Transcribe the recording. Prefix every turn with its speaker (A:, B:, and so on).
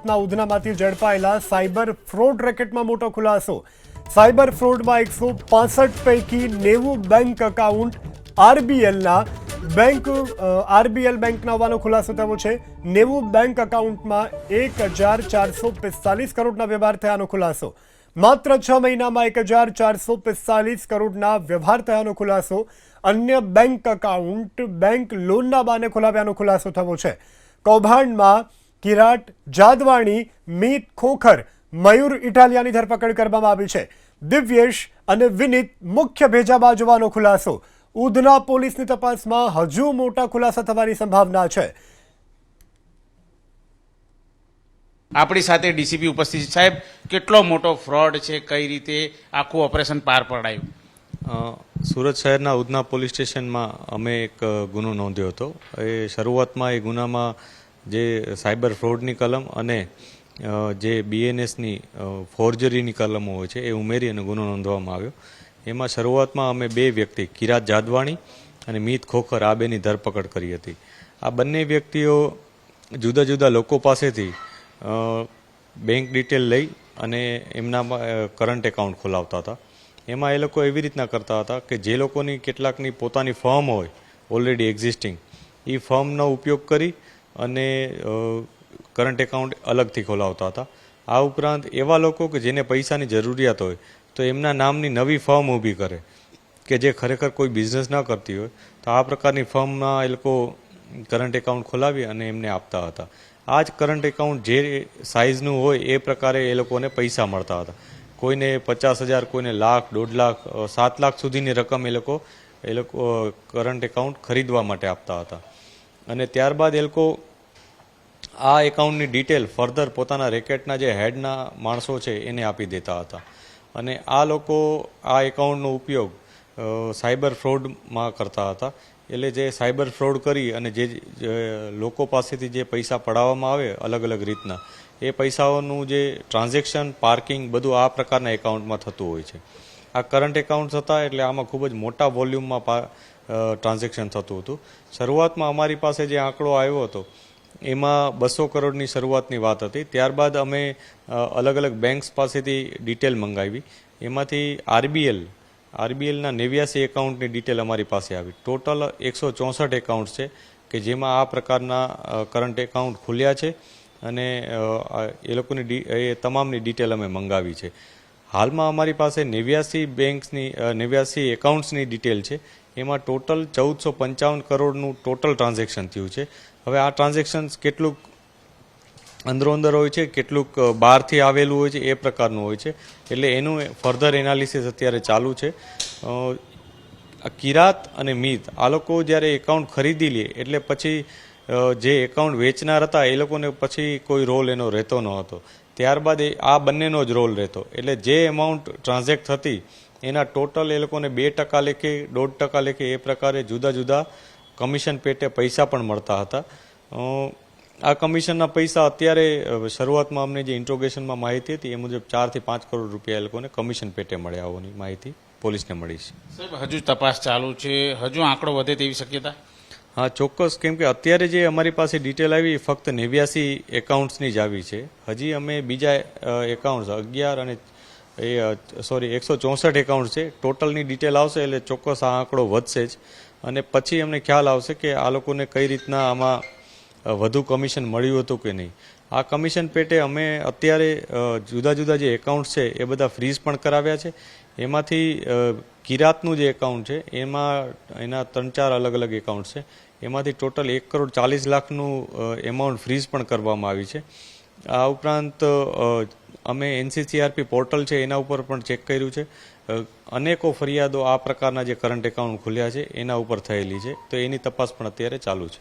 A: સુરતના ઉધનામાંથી ઝડપાયેલા cyber fraud રેકેટમાં મોટો ખુલાસો। સાયબર ફ્રોડમાં 165 પૈકી 90 બેંક એકાઉન્ટ આરબીએલ બેંકના હોવાનો ખુલાસો થયો છે। 90 બેંક એકાઉન્ટમાં 1445 કરોડના વ્યવહાર થયાનો ખુલાસો। માત્ર 6 મહિનામાં 1445 કરોડના વ્યવહાર થયાનો ખુલાસો। અન્ય બેંક એકાઉન્ટ બેંક લોનના બાને ખોલાવ્યાનો ખુલાસો થયો છે। કૌભાંડમાં કિરાટ જાદવાણી, મીત ખોખર, મયુર ઇટાલિયાની ધરપકડ કરવામાં આવી છે। દિવ્યેશ અને વિનીત મુખ્ય ભેજાબાજ હોવાનો ખુલાસો। ઉધના પોલીસની તપાસમાં હજુ મોટા ખુલાસા થવાની સંભાવના છે।
B: આપણી સાથે ડીસીપી ઉપસ્થિત છે। સાહેબ, કેટલો મોટો ફ્રોડ છે, કઈ રીતે આખું ઓપરેશન પાર પડાયું?
C: સુરત શહેરના ઉધના પોલીસ સ્ટેશનમાં અમે એક ગુનો નોંધ્યો હતો। એ શરૂઆતમાં એ ગુનામાં જે સાયબર ફ્રોડની કલમ અને જે બીએનએસની ફોર્જરીની કલમો હોય છે એ ઉમેરી અને ગુનો નોંધવામાં આવ્યો। એમાં શરૂઆતમાં અમે 2 વ્યક્તિ કિરાટ જાદવાણી અને મીત ખોખર આ બેની ધરપકડ કરી હતી। આ બંને વ્યક્તિઓ જુદા જુદા લોકો પાસેથી બેંક ડિટેલ લઈ અને એમના કરંટ એકાઉન્ટ ખોલાવતા હતા। એમાં એ લોકો એવી રીતના કરતા હતા કે જે લોકોની કેટલાકની પોતાની ફર્મ હોય ઓલરેડી એક્ઝિસ્ટિંગ, એ ફર્મનો ઉપયોગ કરી અને કરંટ એકાઉન્ટ અલગથી ખોલાવતા હતા। આ ઉપરાંત એવા લોકો કે જેને પૈસાની જરૂરિયાત હોય તો એમના નામની નવી ફર્મ ઊભી કરે કે જે ખરેખર કોઈ બિઝનેસ ન કરતી હોય, તો આ પ્રકારની ફર્મમાં એ લોકો કરંટ એકાઉન્ટ ખોલાવી અને એમને આપતા હતા। આ જ કરંટ એકાઉન્ટ જે સાઇઝનું હોય એ પ્રકારે એ લોકોને પૈસા મળતા હતા। કોઈને 50,000, કોઈને લાખ, 1.5 લાખ, 7 લાખ સુધીની રકમ એ લોકો કરંટ એકાઉન્ટ ખરીદવા માટે આપતા હતા। અને ત્યારબાદ એ લોકો આ એકાઉન્ટની ડિટેલ ફર્ધર પોતાના રેકેટના જે હેડના માણસો છે એને આપી દેતા હતા। અને આ લોકો આ એકાઉન્ટનો ઉપયોગ સાયબર ફ્રોડમાં કરતા હતા। એટલે જે સાયબર ફ્રોડ કરી અને જે લોકો પાસેથી જે પૈસા પડાવવામાં આવે અલગ અલગ રીતના, એ પૈસાઓનું જે ટ્રાન્ઝેક્શન, પાર્કિંગ બધું આ પ્રકારના એકાઉન્ટમાં થતું હોય છે। આ કરંટ એકાઉન્ટ હતા એટલે આમાં ખૂબ જ મોટા વોલ્યુમમાં ટ્રાન્ઝેક્શન થતું હતું। શરૂઆતમાં અમારી પાસે જે આંકડો આવ્યો હતો એમાં 200 કરોડની શરૂઆતની વાત હતી। ત્યારબાદ અમે અલગ અલગ બેંક્સ પાસેથી ડિટેલ મંગાવી। એમાંથી આરબીએલના 89 એકાઉન્ટની ડિટેલ અમારી પાસે આવી। ટોટલ 164 એકાઉન્ટ છે કે જેમાં આ પ્રકારના કરંટ એકાઉન્ટ ખુલ્યા છે અને એ લોકોની તમામની ડિટેલ અમે મંગાવી છે। હાલમાં અમારી પાસે 89 એકાઉન્ટ્સની ડિટેલ છે। એમાં ટોટલ 1455 કરોડનું ટોટલ ટ્રાન્ઝેક્શન થયું છે। હવે આ ટ્રાન્ઝેક્શન કેટલુંક અંદરો અંદર હોય છે, કેટલુંક બહારથી આવેલું હોય છે, એ પ્રકારનું હોય છે। એટલે એનું ફર્ધર એનાલિસિસ અત્યારે ચાલુ છે। કિરાત અને મીત આ લોકો જ્યારે એકાઉન્ટ ખરીદી લે એટલે પછી જે એકાઉન્ટ વેચનાર હતા એ લોકોને પછી કોઈ રોલ એનો રહેતો ન હતો। ત્યારબાદ આ બંનેનો જ રોલ રહેતો। એટલે જે એમાઉન્ટ ટ્રાન્ઝેક્ટ થતી એના ટોટલ એ લોકોને 2% લેખે, 1.5% લેખે એ પ્રકારે જુદા જુદા કમિશન પેટે પૈસા પણ મળતા હતા। આ કમિશનના પૈસા અત્યારે શરૂઆતમાં અમને જે ઇન્ટ્રોગેશનમાં માહિતી હતી એ મુજબ 4 થી 5 કરોડ રૂપિયા એ લોકોને કમિશન પેટે મળ્યા હોવાની માહિતી પોલીસને મળી છે।
B: સાહેબ, હજુ તપાસ ચાલુ છે, હજુ આંકડો વધે તેવી શક્યતા?
C: હા, ચોક્કસ, કેમ કે અત્યારે જે અમારી પાસે ડિટેલ આવી એ ફક્ત 89 એકાઉન્ટ્સની જ આવી છે। હજી અમે બીજા એકાઉન્ટ્સ 164 એકાઉન્ટ છે, ટોટલની ડિટેલ આવશે એટલે ચોક્કસ આ આંકડો વધશે જ। અને પછી અમને ખ્યાલ આવશે કે આ લોકોને કઈ રીતના આમાં વધુ કમિશન મળ્યું હતું કે નહીં। આ કમિશન પેટે અમે અત્યારે જુદા જુદા જે એકાઉન્ટ છે એ બધા ફ્રીઝ પણ કરાવ્યા છે। એમાંથી કિરાતનું જે એકાઉન્ટ છે એમાં એના 3-4 અલગ અલગ એકાઉન્ટ છે, એમાંથી ટોટલ 1,40,00,000નું એમાઉન્ટ ફ્રીઝ પણ કરવામાં આવી છે। આ ઉપરાંત અમે NCCRP પોર્ટલ છે એના ઉપર પણ ચેક કર્યું છે। અનેકો ફરિયાદો આ પ્રકારના જે કરંટ એકાઉન્ટ ખુલ્યા છે એના ઉપર થયેલી છે, તો એની તપાસ પણ અત્યારે ચાલુ છે।